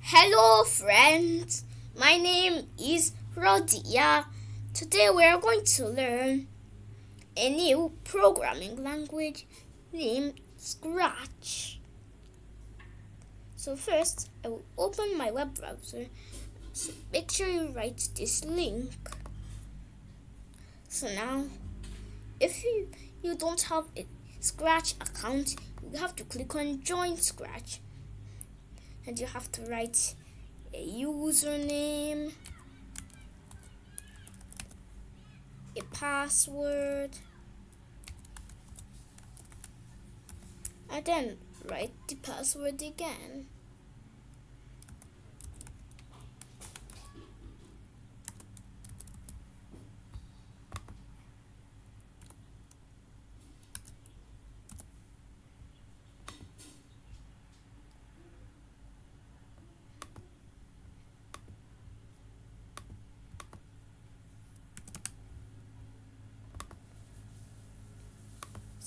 Hello friends, my name is Rodiyah. Today we are going to learn a new programming language named Scratch. So first I will open my web browser. So make sure you write this link. So now if you don't have a Scratch account, you have to click on Join Scratch. And you have to write a username, a password, and then write the password again.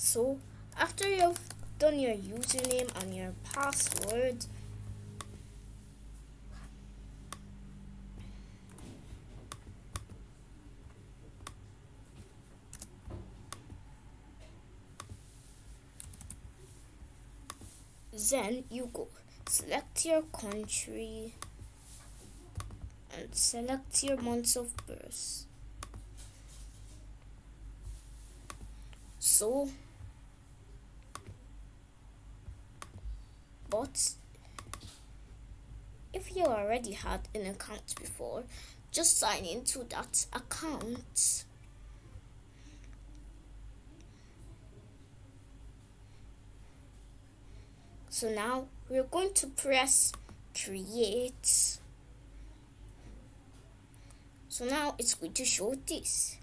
So after you've done your username and your password, then you go select your country and select your months of birth. But if you already had an account before, just sign into that account. So now we're going to press create. So now it's going to show this.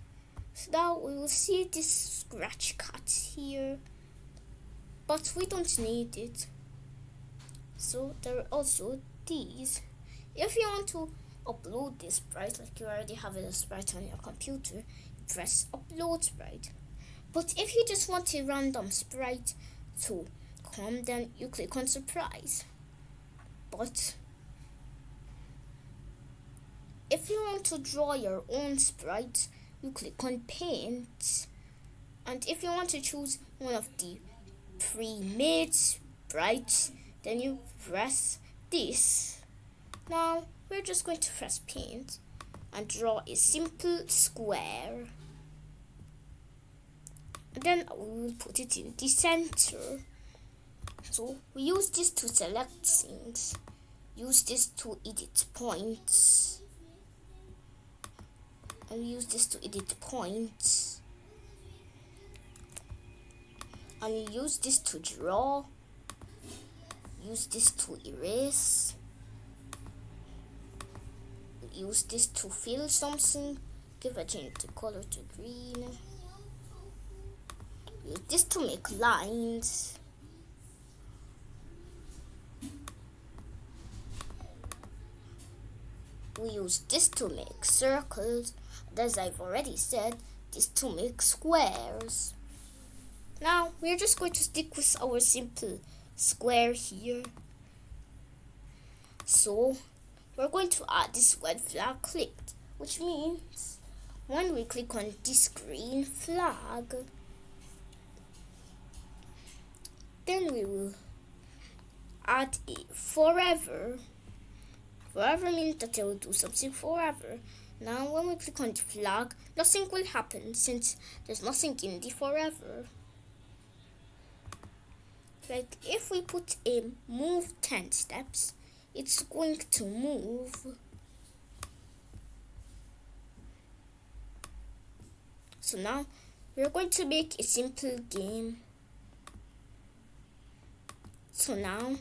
So now we will see this scratch cat here, but we don't need it. So there are also these. If you want to upload this sprite, like you already have a sprite on your computer, press upload sprite. But if you just want a random sprite to come, then you click on surprise. But if you want to draw your own sprite, you click on paint. And if you want to choose one of the pre-made sprites, then you press this. Now we're just going to press paint and draw a simple square. And then we will put it in the center. So we use this to select things. Use this to edit points. And we use this to edit points. And we use this to draw. Use this to erase. Use this to fill something. Give a change the color to green. Use this to make lines. We use this to make circles. And as I've already said, this to make squares. Now we're just going to stick with our simple square here. So we're going to add this red flag clicked, which means when we click on this green flag, then we will add a forever. Forever means that it will do something forever. Now when we click on the flag, nothing will happen since there's nothing in the forever. Like if we put a move 10 steps, it's going to move. So now we're going to make a simple game. So now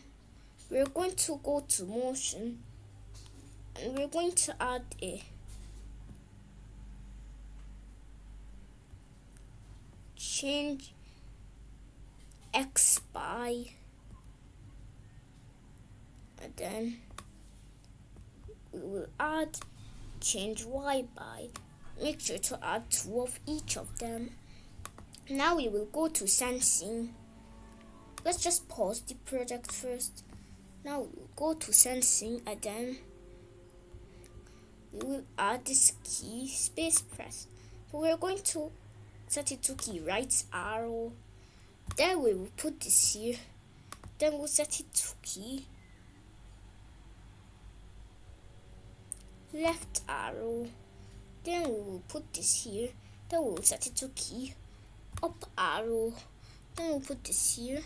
we're going to go to motion and we're going to add a change X by, and then we will add change Y by. Make sure to add 2 of each of them. Now we will go to sensing. Let's just pause the project first. Now we'll go to sensing and then we will add this key space press. So we're going to set it to key right arrow. Then we will put this here. Then we'll set it to key left arrow. Then we will put this here. Then we will set it to key up arrow. Then we'll put this here.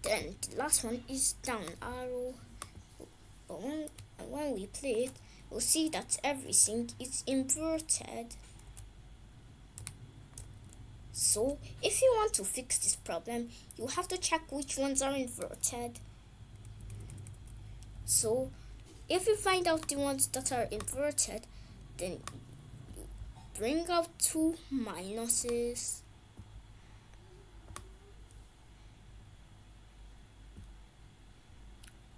Then the last one is down arrow. But when we play it, we'll see that everything is inverted. So if you want to fix this problem, you have to check which ones are inverted. So if you find out the ones that are inverted, then you bring out 2 minuses.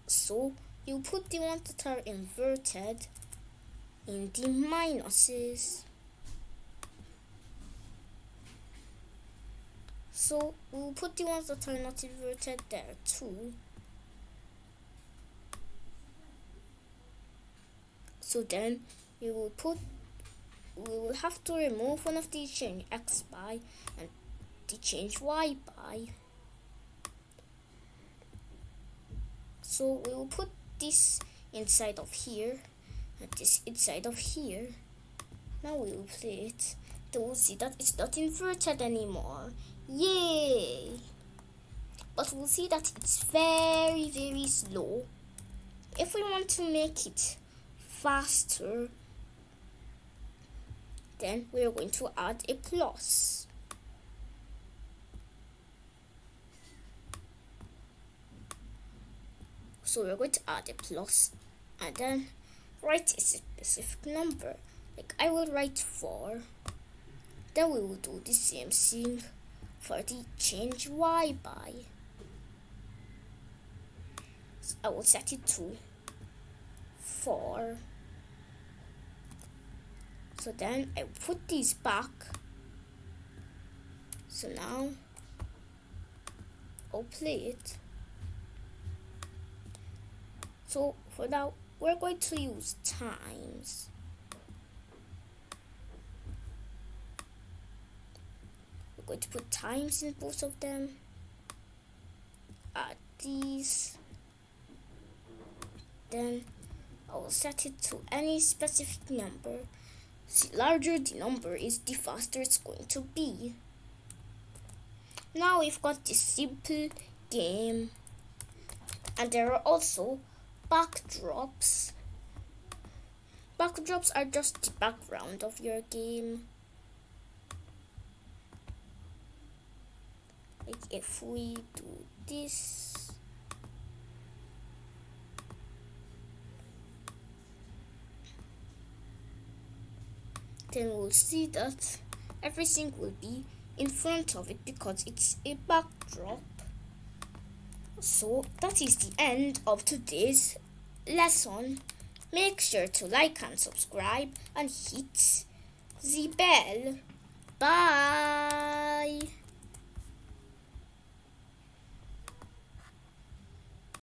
So you put the ones that are inverted in the minuses. So we'll put the ones that are not inverted there too. So then we will have to remove one of the change x by and the change y by. So we will put this inside of here and this inside of here. Now we will play it. Then we'll see that it's not inverted anymore. Yay! But we'll see that it's very, very slow. If we want to make it faster, then we're going to add a plus. So we're going to add a plus and then write a specific number. Like I will write 4. Then we will do the same thing for the change y by. So I will set it to 4. So then I put these back. So now I'll play it. So for now we're going to use times. We're going to put times in both of them. Add these. Then I will set it to any specific number. The larger the number is, the faster it's going to be. Now we've got this simple game. And there are also backdrops. Backdrops are just the background of your game. Like if we do this, then we'll see that everything will be in front of it because it's a backdrop. So that is the end of today's lesson. Make sure to like and subscribe and hit the bell. Bye.